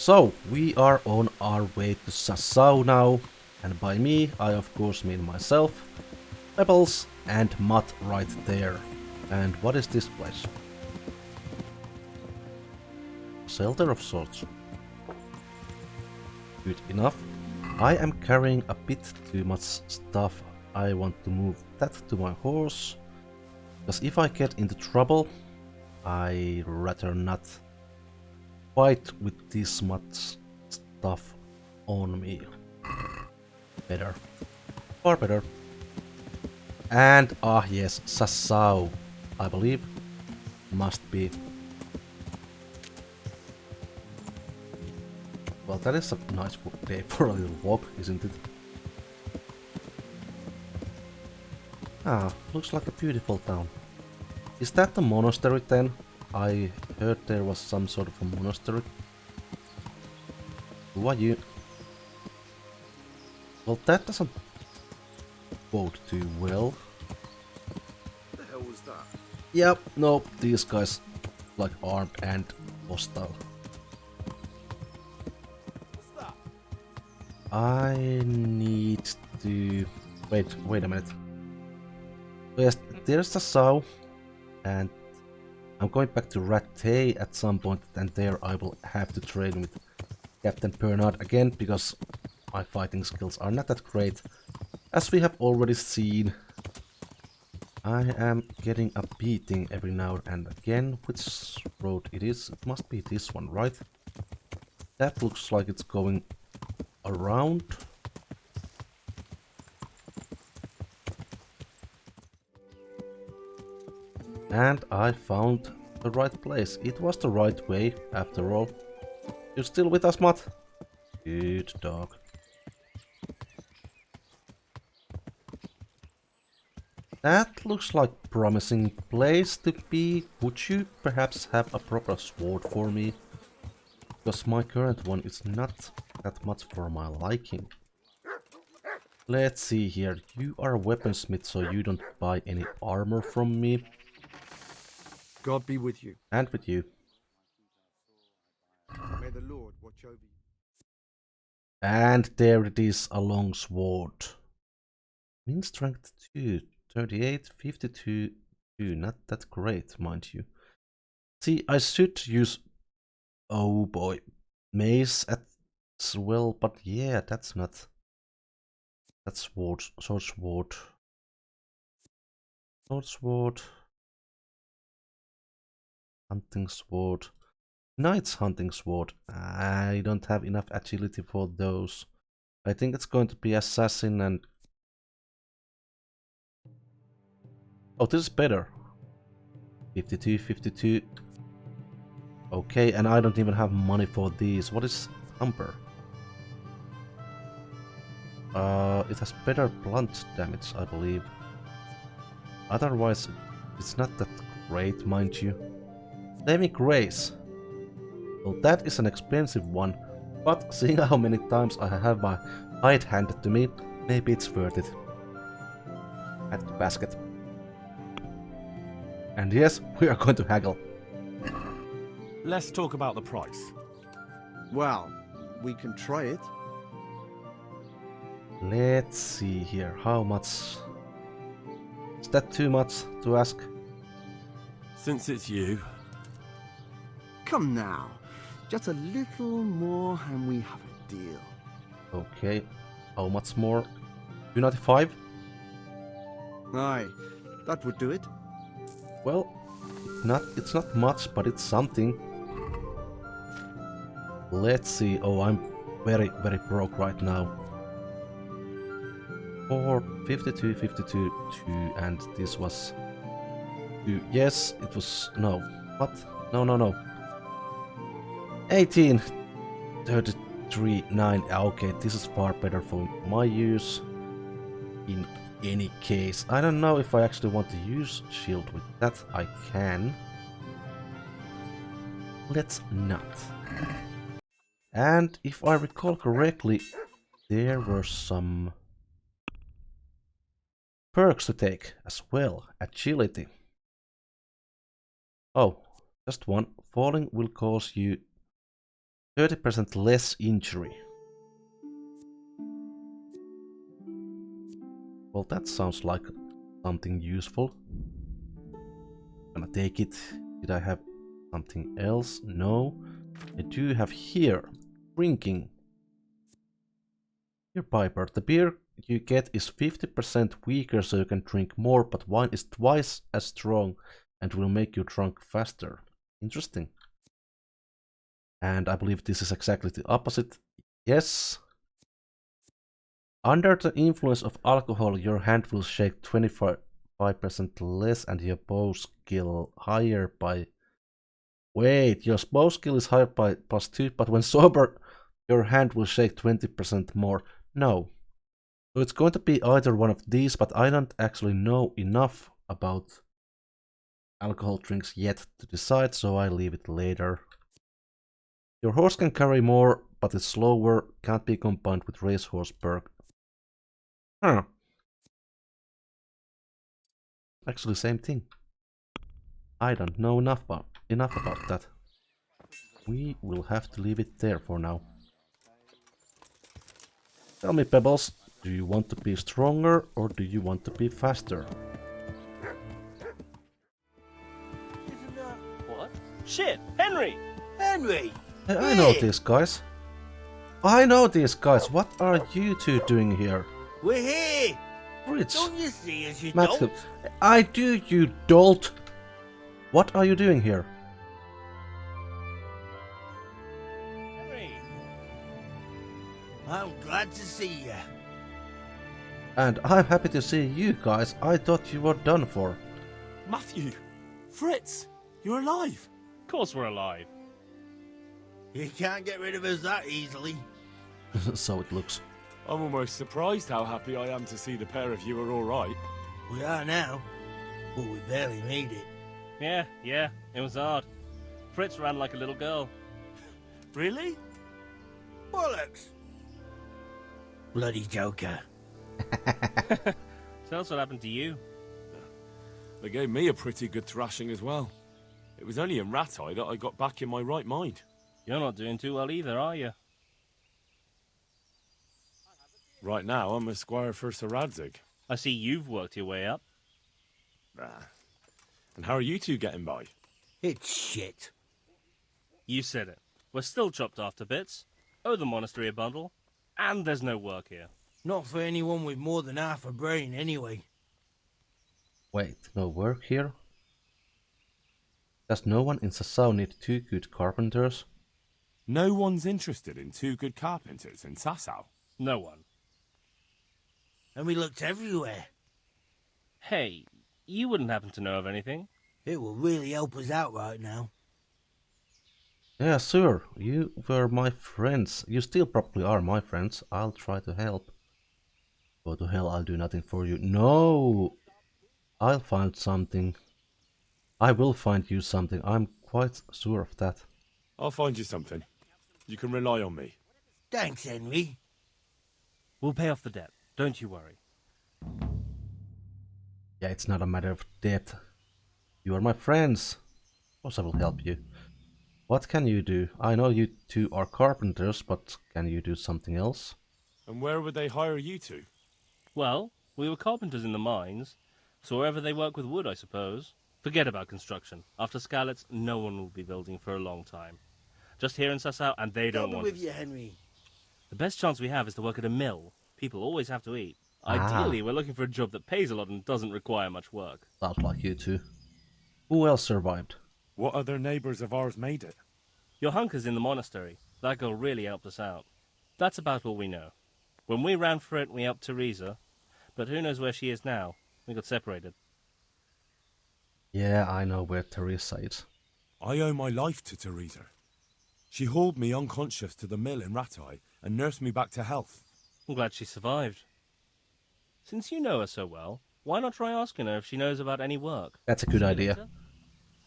So, we are on our way to Sasau now, and by me, I of course mean myself, Pebbles and Mutt right there. And what is this place? Shelter of sorts. Good enough. I am carrying a bit too much stuff. I want to move that to my horse, because if I get into trouble, I'd rather not fight with this much stuff on me. Better. Far better. And yes, Sasau, I believe. Must be. Well, that is a nice day for a little walk, isn't it? Ah, looks like a beautiful town. Is that the monastery then? I heard there was some sort of a monastery. Who are you? Well, that doesn't bode too well. What the hell was that? Yep, nope, these guys like armed and hostile. What's that? I need to... Wait a minute. Yes, there's the Sasau, and I'm going back to Rattay at some point, and there I will have to train with Captain Bernard again, because my fighting skills are not that great, as we have already seen. I am getting a beating every now and again. Which road it is? It must be this one, right? That looks like it's going around. And I found the right place. It was the right way, after all. You still with us, Matt? Good dog. That looks like a promising place to be. Would you perhaps have a proper sword for me? Because my current one is not that much for my liking. Let's see here. You are a weaponsmith, so you don't buy any armor from me. God be with you. And with you. May the Lord watch over you. And there it is, a long sword. Min strength 2, 38, 52, 2. Not that great, mind you. See, I should use... Oh boy. Mace as well, but yeah, that's not... That's sword, sword, sword. Sword, sword. Hunting sword. Knight's hunting sword. I don't have enough agility for those. I think it's going to be assassin and... Oh, this is better. 52, 52. Okay, and I don't even have money for these. What is Humper? It has better blunt damage, I believe. Otherwise, it's not that great, mind you. Flaming Grace. Well, that is an expensive one, but seeing how many times I have my hide handed to me, maybe it's worth it. Add to basket. And yes, we are going to haggle. Let's talk about the price. Well, we can try it. Let's see here, how much... Is that too much to ask? Since it's you, Come now. Just a little more and we have a deal. Okay, how much more? 295? Aye, that would do it. Well, it's not much, but it's something. Let's see. Oh, I'm very broke right now. 4, 52, 52, 2, and this was 2. Yes, it was... No. What? No. 18, 33, 9. Okay, this is far better for my use. In any case, I don't know if I actually want to use shield with that. I can. Let's not. And if I recall correctly, there were some perks to take as well. Agility. Oh, just one. Falling will cause you 30% less injury. Well, that sounds like something useful. Gonna take it. Did I have something else? No. I do have here. Drinking. Here, Piper. The beer you get is 50% weaker, so you can drink more, but wine is twice as strong and will make you drunk faster. Interesting. And I believe this is exactly the opposite. Yes. Under the influence of alcohol, your hand will shake 25% less and your bow skill higher by... Wait, your bow skill is higher by +2, but when sober, your hand will shake 20% more. No. So it's going to be either one of these, but I don't actually know enough about alcohol drinks yet to decide, so I leave it later. Your horse can carry more, but it's slower, can't be combined with racehorse perk. Huh. Actually, same thing. I don't know enough about that. We will have to leave it there for now. Tell me, Pebbles, do you want to be stronger or do you want to be faster? What? Shit! Henry! Henry! Hey, I know these guys. I know these guys. What are you two doing here? We're here! Rich. Don't you see us, you Matthew. dolt? I do, you dolt. What are you doing here? Henry! I'm glad to see you. And I'm happy to see you guys. I thought you were done for. Matthew! Fritz! You're alive! Of course we're alive. You can't get rid of us that easily. So it looks. I'm almost surprised how happy I am to see the pair of you are alright. We are now, but we barely made it. Yeah, it was hard. Fritz ran like a little girl. Really? Bollocks! Bloody joker. Tell us what happened to you. They gave me a pretty good thrashing as well. It was only in Rattay that I got back in my right mind. You're not doing too well either, are you? Right now, I'm a squire for Sir Radzig. I see you've worked your way up. And how are you two getting by? It's shit. You said it. We're still chopped off to bits. Owe the monastery a bundle. And there's no work here. Not for anyone with more than half a brain, anyway. Wait, no work here? Does no one in Sasau need 2 good carpenters? No one's interested in 2 good carpenters in Sasau. No one. And we looked everywhere. Hey, you wouldn't happen to know of anything? It will really help us out right now. Yeah, sure. You were my friends. You still probably are my friends. I'll try to help. Go to hell, I'll do nothing for you. No! I'll find something. I will find you something. I'm quite sure of that. I'll find you something. You can rely on me. Thanks, Henry. We'll pay off the debt. Don't you worry. Yeah, it's not a matter of debt. You are my friends. Of course I will help you. What can you do? I know you two are carpenters, but can you do something else? And where would they hire you to? Well, we were carpenters in the mines, so wherever they work with wood, I suppose. Forget about construction. After Skalitz, no one will be building for a long time. Just here in Sasau, and they don't God want with us. you, Henry. The best chance we have is to work at a mill. People always have to eat. Ideally, we're looking for a job that pays a lot and doesn't require much work. Sounds like you two. Who else survived? What other neighbours of ours made it? Your hunker's in the monastery. That girl really helped us out. That's about all we know. When we ran for it, we helped Teresa. But who knows where she is now? We got separated. Yeah, I know where Teresa is. I owe my life to Teresa. She hauled me unconscious to the mill in Rattay and nursed me back to health. I'm glad she survived. Since you know her so well, why not try asking her if she knows about any work? That's a good idea.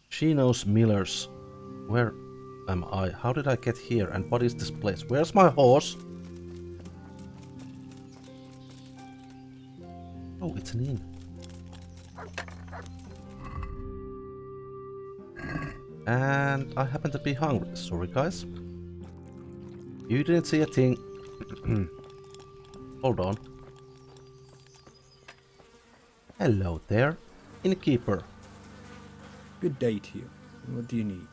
She knows millers. Where am I? How did I get here? And what is this place? Where's my horse? Oh, it's an inn. And I happen to be hungry. Sorry, guys. You didn't see a thing. Hold on. Hello there, innkeeper. Good day to you. What do you need?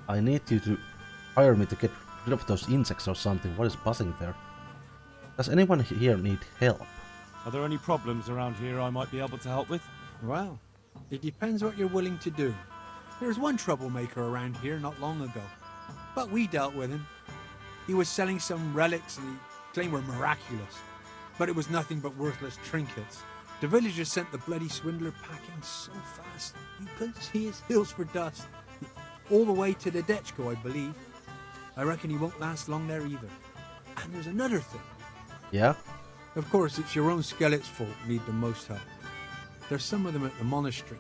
I need you to hire me to get rid of those insects or something. What is buzzing there? Does anyone here need help? Are there any problems around here I might be able to help with? Well, it depends what you're willing to do. There was one troublemaker around here not long ago, but we dealt with him. He was selling some relics and he claimed were miraculous, but it was nothing but worthless trinkets. The villagers sent the bloody swindler packing so fast, you couldn't see his heels for dust. All the way to the Dechko, I believe. I reckon he won't last long there either. And there's another thing. Yeah? Of course, it's your own Skalitz folk need the most help. There's some of them at the monastery.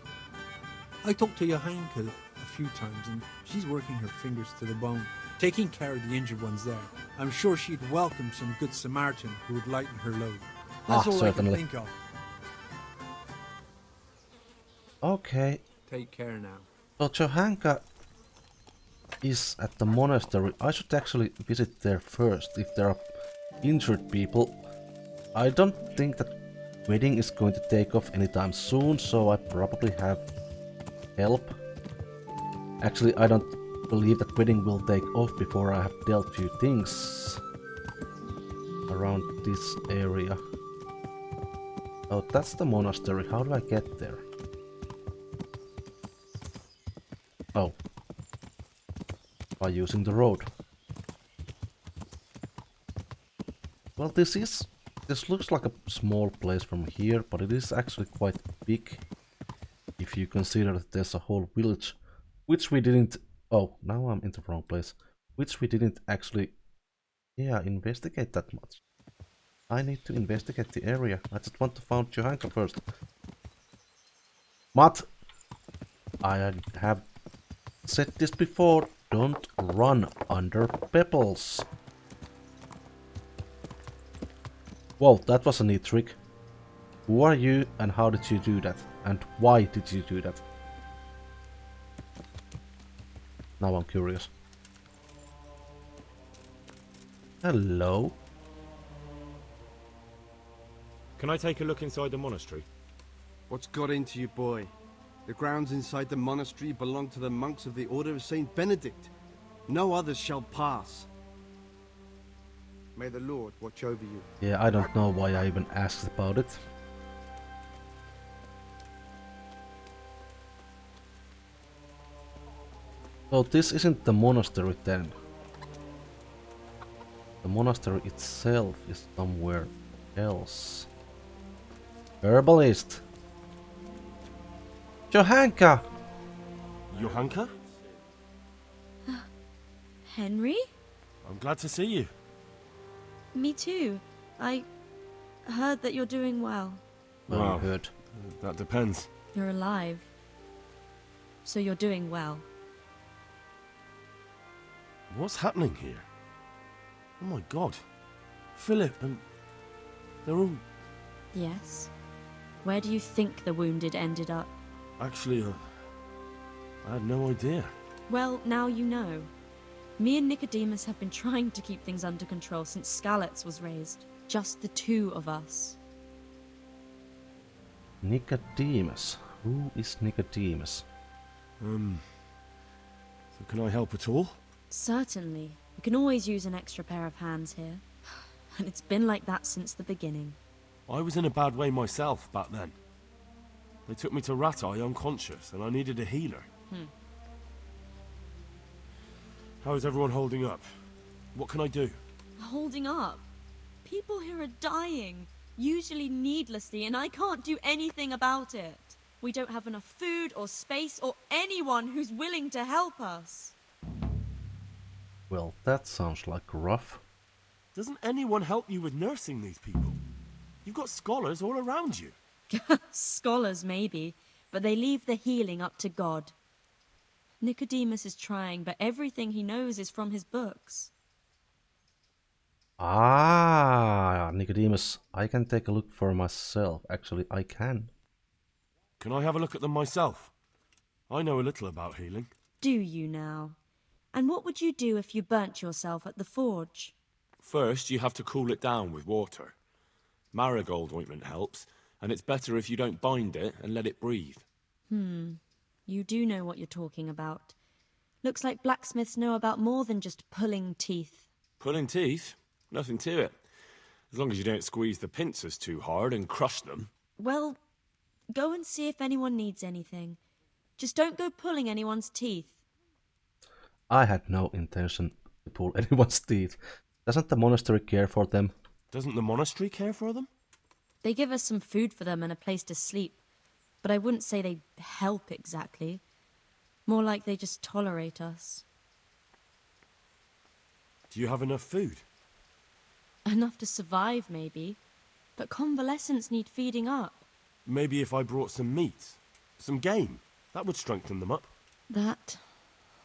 I talked to Johanka a few times, and she's working her fingers to the bone, taking care of the injured ones there. I'm sure she'd welcome some good Samaritan who would lighten her load. That's all certainly. I can think of. Okay. Take care now. So Johanka is at the monastery. I should actually visit there first if there are injured people. I don't think that wedding is going to take off anytime soon, so I probably have help. Actually, I don't believe that wedding will take off before I have dealt few things around this area. Oh, that's the monastery. How do I get there? Oh. By using the road. Well, this looks like a small place from here, but it is actually quite big. If you consider that there's a whole village, which we didn't... Oh, now I'm in the wrong place. Which we didn't actually... Yeah, investigate that much. I need to investigate the area. I just want to find Johanka first. But I have said this before. Don't run under pebbles. Whoa, that was a neat trick. Who are you and how did you do that? And why did you do that? Now I'm curious. Hello? Can I take a look inside the monastery? What's got into you, boy? The grounds inside the monastery belong to the monks of the Order of Saint Benedict. No others shall pass. May the Lord watch over you. Yeah, I don't know why I even asked about it. So this isn't the monastery then. The monastery itself is somewhere else. Herbalist! Johanka! Johanka? Henry? I'm glad to see you. Me too. I heard that you're doing well. Well, Wow. you heard. That depends. You're alive. So you're doing well. What's happening here? Oh my god. Philip and... they're all... Yes? Where do you think the wounded ended up? Actually, I had no idea. Well, now you know. Me and Nicodemus have been trying to keep things under control since Skalitz was raised. Just the two of us. Nicodemus. Who is Nicodemus? So can I help at all? Certainly. We can always use an extra pair of hands here. And it's been like that since the beginning. I was in a bad way myself back then. They took me to Ratai unconscious and I needed a healer. How is everyone holding up? What can I do? Holding up? People here are dying, usually needlessly, and I can't do anything about it. We don't have enough food or space or anyone who's willing to help us. Well, that sounds like rough. Doesn't anyone help you with nursing these people? You've got scholars all around you. Scholars, maybe, but they leave the healing up to God. Nicodemus is trying, but everything he knows is from his books. Ah, Nicodemus, I can take a look for myself. Actually, I can. Can I have a look at them myself? I know a little about healing. Do you now? And what would you do if you burnt yourself at the forge? First, you have to cool it down with water. Marigold ointment helps, and it's better if you don't bind it and let it breathe. You do know what you're talking about. Looks like blacksmiths know about more than just pulling teeth. Pulling teeth? Nothing to it. As long as you don't squeeze the pincers too hard and crush them. Well, go and see if anyone needs anything. Just don't go pulling anyone's teeth. I had no intention to pull anyone's teeth. Doesn't the monastery care for them? Doesn't the monastery care for them? They give us some food for them and a place to sleep. But I wouldn't say they help exactly. More like they just tolerate us. Do you have enough food? Enough to survive, maybe. But convalescents need feeding up. Maybe if I brought some meat, some game, that would strengthen them up. That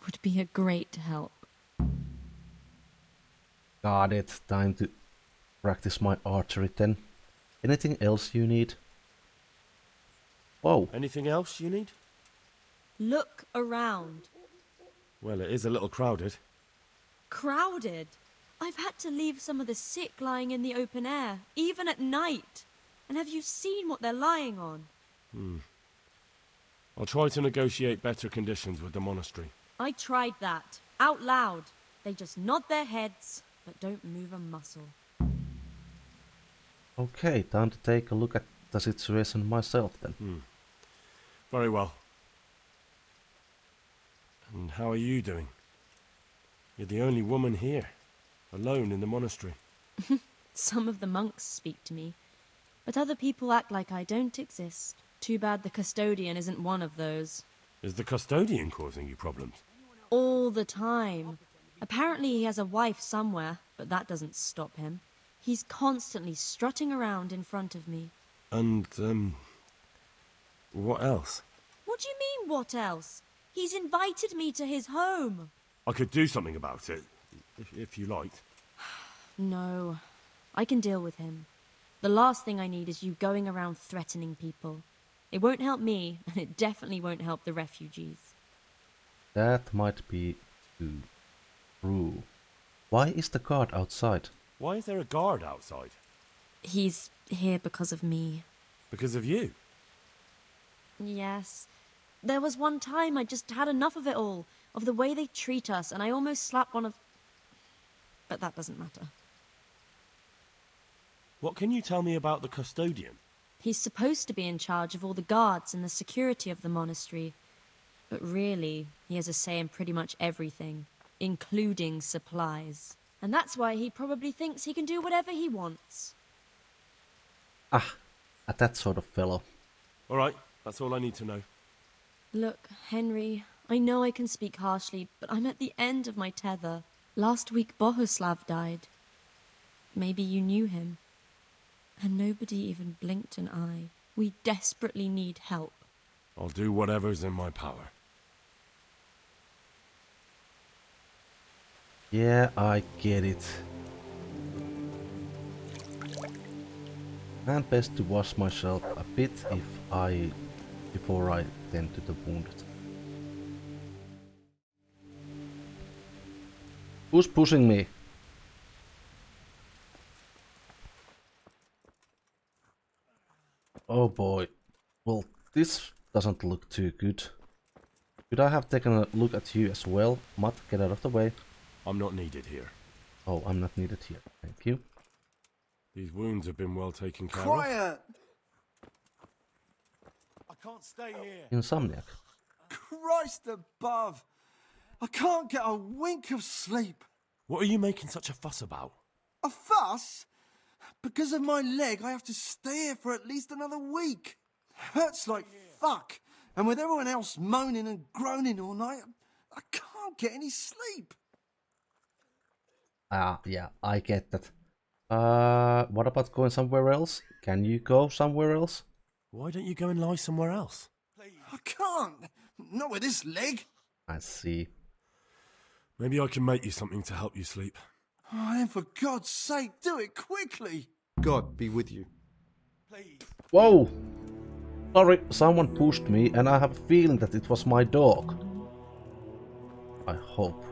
would be a great help. Got it. Time to practice my archery then. Anything else you need? Whoa. Anything else you need? Look around. Well, it is a little crowded. Crowded. I've had to leave some of the sick lying in the open air, even at night. And have you seen what they're lying on? I'll try to negotiate better conditions with the monastery. I tried that, out loud. They just nod their heads, but don't move a muscle. Okay, time to take a look at the situation myself then. Very well. And how are you doing? You're the only woman here, alone in the monastery. Some of the monks speak to me, but other people act like I don't exist. Too bad the custodian isn't one of those. Is the custodian causing you problems? All the time. Apparently he has a wife somewhere, but that doesn't stop him. He's constantly strutting around in front of me. And, what else? What do you mean, what else? He's invited me to his home. I could do something about it, if you liked. No, I can deal with him. The last thing I need is you going around threatening people. It won't help me, and it definitely won't help the refugees. That might be true. Why is the guard outside? Why is there a guard outside? He's here because of me. Because of you? Yes. There was one time I just had enough of it all, of the way they treat us, and I almost slapped one of... But that doesn't matter. What can you tell me about the custodian? He's supposed to be in charge of all the guards and the security of the monastery. But really, he has a say in pretty much everything, including supplies. And that's why he probably thinks he can do whatever he wants. That sort of fellow. All right, that's all I need to know. Look, Henry, I know I can speak harshly, but I'm at the end of my tether. Last week Bohuslav died. Maybe you knew him. And nobody even blinked an eye. We desperately need help. I'll do whatever's in my power. Yeah, I get it. And best to wash myself a bit before I tend to the wounded. Who's pushing me? Oh boy. Well, this doesn't look too good. Could I have taken a look at you as well? Matt, get out of the way. I'm not needed here. Oh, I'm not needed here. Thank you. These wounds have been well taken care of. Quiet! I can't stay here. Insomniac. Christ above! I can't get a wink of sleep. What are you making such a fuss about? A fuss? Because of my leg, I have to stay here for at least another week. Hurts like fuck. And with everyone else moaning and groaning all night, I can't get any sleep. Yeah, I get that. What about going somewhere else? Can you go somewhere else? Why don't you go and lie somewhere else? I can't. Not with this leg. I see. Maybe I can make you something to help you sleep. Oh, then for God's sake, do it quickly. God be with you. Whoa! Sorry, someone pushed me and I have a feeling that it was my dog. I hope.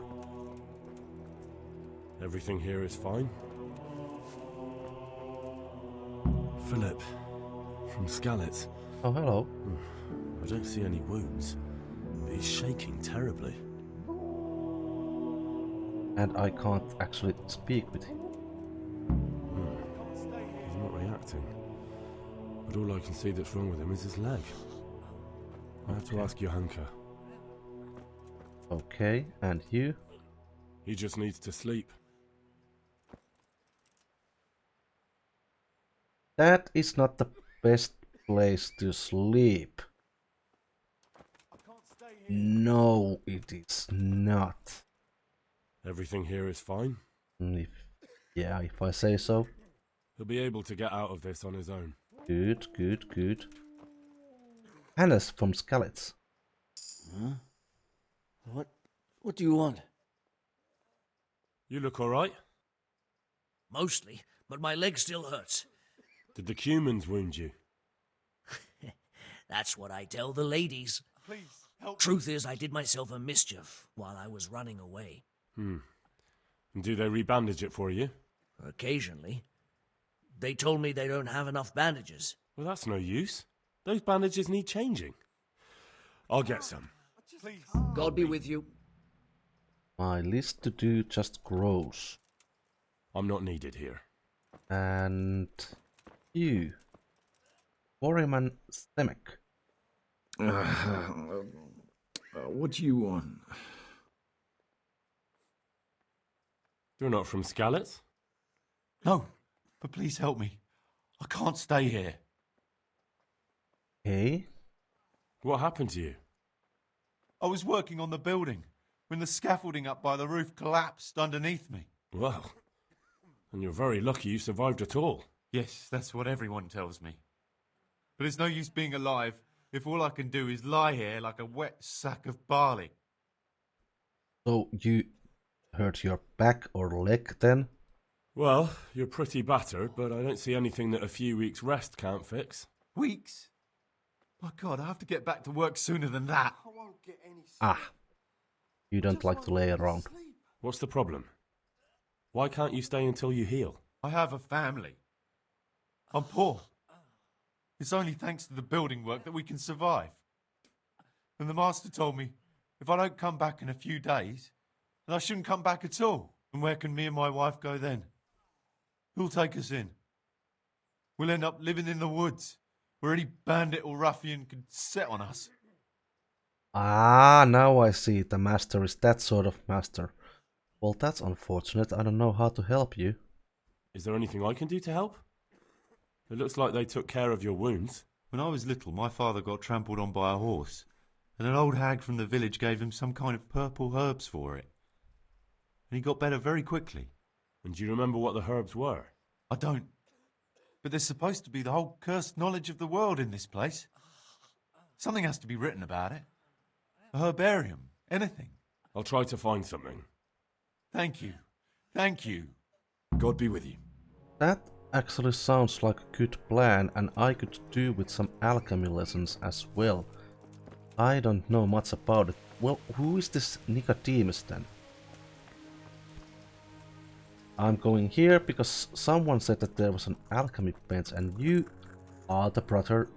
Everything here is fine? Philip, from Skalitz. Oh, hello. I don't see any wounds, but he's shaking terribly. And I can't actually speak with him. He's not reacting. But all I can see that's wrong with him is his leg. I have to ask Johanka. Okay, and you? He just needs to sleep. That is not the best place to sleep. No, it is not. Everything here is fine. If I say so. He'll be able to get out of this on his own. Good, good, good. Hannes from Skalitz. Huh? What do you want? You look alright? Mostly, but my leg still hurts. Did the humans wound you? That's what I tell the ladies. Please, help. Truth is, I did myself a mischief while I was running away. And do they rebandage it for you? Occasionally. They told me they don't have enough bandages. Well, that's no use. Those bandages need changing. I'll get some. Please. God be with you. My list to do just grows. I'm not needed here. And you, Warriorman Stemek. What do you want? You're not from Skalitz? No, but please help me. I can't stay here. Hey? What happened to you? I was working on the building when the scaffolding up by the roof collapsed underneath me. Well, and you're very lucky you survived at all. Yes, that's what everyone tells me. But it's no use being alive if all I can do is lie here like a wet sack of barley. So you hurt your back or leg then? Well, you're pretty battered, but I don't see anything that a few weeks' rest can't fix. Weeks? My God, I have to get back to work sooner than that. I won't get any sleep. Ah, you don't like to lay around. What's the problem? Why can't you stay until you heal? I have a family. I'm poor. It's only thanks to the building work that we can survive. And the master told me if I don't come back in a few days, then I shouldn't come back at all. And where can me and my wife go then? Who'll take us in? We'll end up living in the woods, where any bandit or ruffian could set on us. Ah, now I see. The master is that sort of master. Well, that's unfortunate. I don't know how to help you. Is there anything I can do to help? It looks like they took care of your wounds. When I was little, my father got trampled on by a horse, and an old hag from the village gave him some kind of purple herbs for it. And he got better very quickly. And do you remember what the herbs were? I don't. But there's supposed to be the whole cursed knowledge of the world in this place. Something has to be written about it. A herbarium. Anything. I'll try to find something. Thank you. Thank you. God be with you. That actually sounds like a good plan, and I could do with some alchemy lessons as well. I don't know much about it. Well, who is this Nicodemus then? I'm going here because someone said that there was an alchemy bench, and you are the brother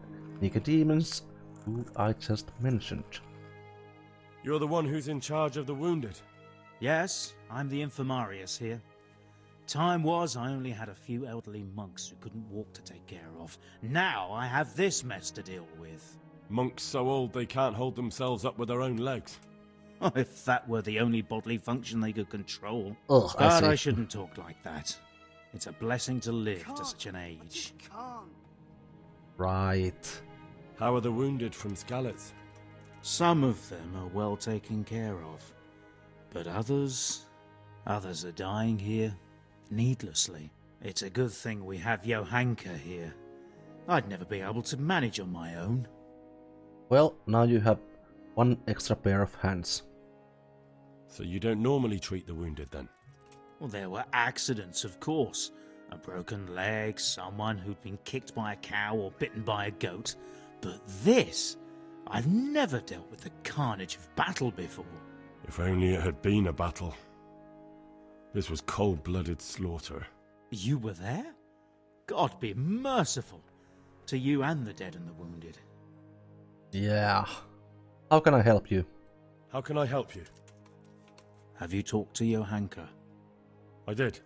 Nicodemus who I just mentioned. You're the one who's in charge of the wounded. Yes, I'm the infirmarius here. Time was I only had a few elderly monks who couldn't walk to take care of. Now I have this mess to deal with. Monks so old they can't hold themselves up with their own legs. If that were the only bodily function they could control. Ugh, But I I see. shouldn't talk like that. It's a blessing to live to such an age. Right. How are the wounded from Skalitz? Some of them are well taken care of. But others are dying here needlessly. It's a good thing we have Johanka here. I'd never be able to manage on my own. Well, now you have one extra pair of hands. So you don't normally treat the wounded then? Well, there were accidents, of course. A broken leg, someone who'd been kicked by a cow or bitten by a goat. But this, I've never dealt with the carnage of battle before. If only it had been a battle. This was cold-blooded slaughter. You were there? God be merciful to you and the dead and the wounded. Yeah. How can I help you? How can I help you? Have you talked to Johanka? I did.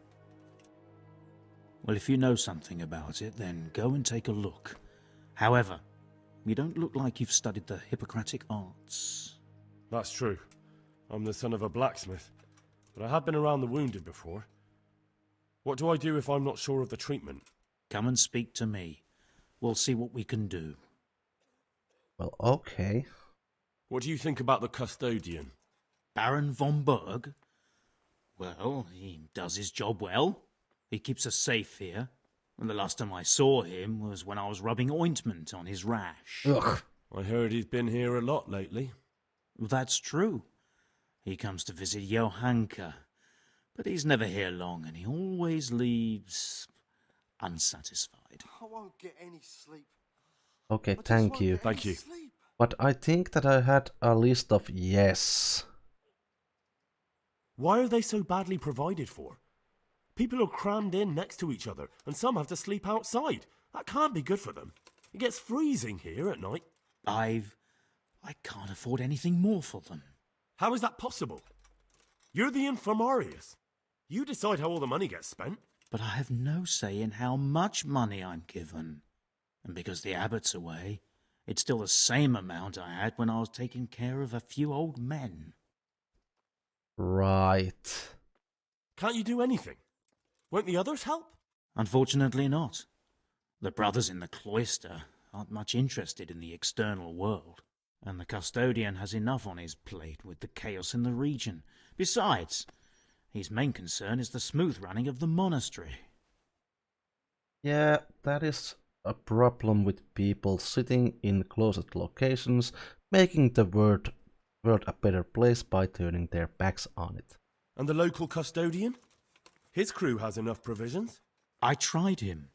Well, if you know something about it, then go and take a look. However, you don't look like you've studied the Hippocratic arts. That's true. I'm the son of a blacksmith, but I have been around the wounded before. What do I do if I'm not sure of the treatment? Come and speak to me. We'll see what we can do. Well, okay. What do you think about the custodian? Baron von Berg? Well, he does his job well. He keeps us safe here. And the last time I saw him was when I was rubbing ointment on his rash. Ugh. I heard he's been here a lot lately. That's true. He comes to visit Johanka. But he's never here long, and he always leaves unsatisfied. I won't get any sleep. Okay, thank you. Thank you. But I think that I had a list of yes. Why are they so badly provided for? People are crammed in next to each other, and some have to sleep outside. That can't be good for them. It gets freezing here at night. I can't afford anything more for them. How is that possible? You're the infirmarius. You decide how all the money gets spent. But I have no say in how much money I'm given. And because the abbot's away, it's still the same amount I had when I was taking care of a few old men. Right. Can't you do anything? Won't the others help? Unfortunately not. The brothers in the cloister aren't much interested in the external world, and the custodian has enough on his plate with the chaos in the region. Besides, his main concern is the smooth running of the monastery. Yeah, that is a problem with people sitting in closest locations, making the world a better place by turning their backs on it. And the local custodian? His crew has enough provisions. I tried him,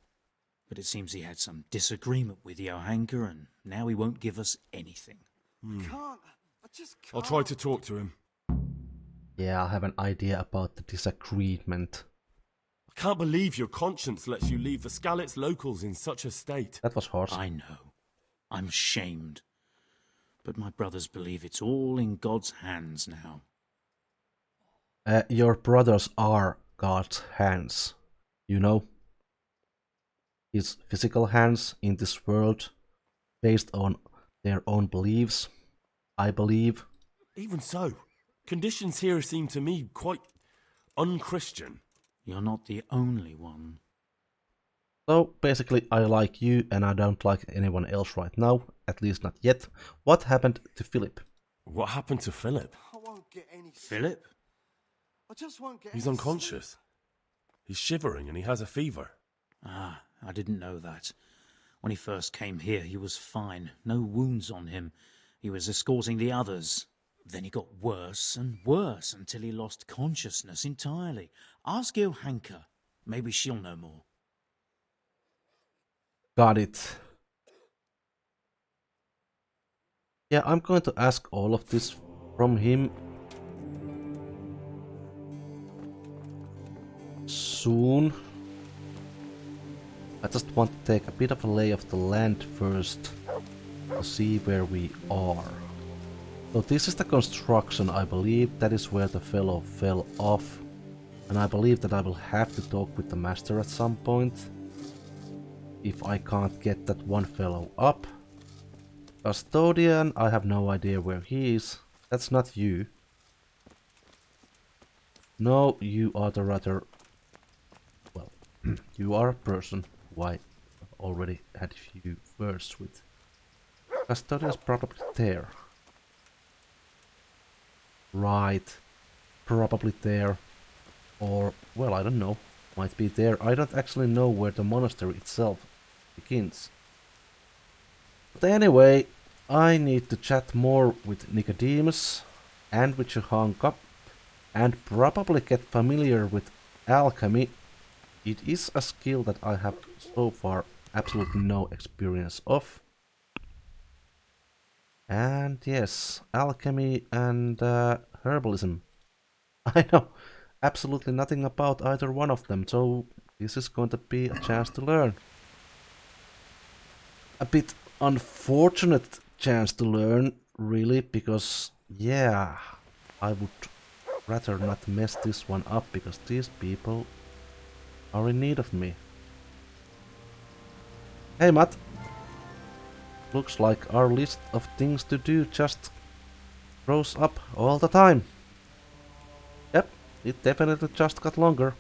but it seems he had some disagreement with Johanka, and now he won't give us anything. I just can't. I'll try to talk to him. Yeah, I have an idea about the disagreement. I can't believe your conscience lets you leave the Skalitz locals in such a state. That was harsh. I know. I'm shamed. But my brothers believe it's all in God's hands now. Your brothers are God's hands, you know? His physical hands in this world, based on their own beliefs, I believe. Even so, conditions here seem to me quite unchristian. You're not the only one. So basically I like you and I don't like anyone else right now, at least not yet. What happened to Philip? What happened to Philip? I won't get any sleep. Philip? I just won't get He's any unconscious. sleep. He's shivering and he has a fever. Ah, I didn't know that. When he first came here, he was fine. No wounds on him. He was escorting the others. Then he got worse and worse until he lost consciousness entirely. Ask Johanka. Maybe she'll know more. Got it. Yeah, I'm going to ask all of this from him soon. I just want to take a bit of a lay of the land first to see where we are. So this is the construction, I believe. That is where the fellow fell off. And I believe that I will have to talk with the master at some point. If I can't get that one fellow up. Custodian, I have no idea where he is. That's not you. No, you are the rather... Well, you are a person who I already had a few words with. Custodian's probably there. Right. Probably there. Or, well, I don't know. Might be there. I don't actually know where the monastery itself begins. But anyway, I need to chat more with Nicodemus and with Johanka and probably get familiar with alchemy. It is a skill that I have so far absolutely no experience of. And yes, alchemy and herbalism. I know, absolutely nothing about either one of them, so this is going to be a chance to learn. A bit unfortunate chance to learn, really, because, yeah, I would rather not mess this one up, because these people are in need of me. Hey, Matt. Looks like our list of things to do just grows up all the time. Yep, it definitely just got longer.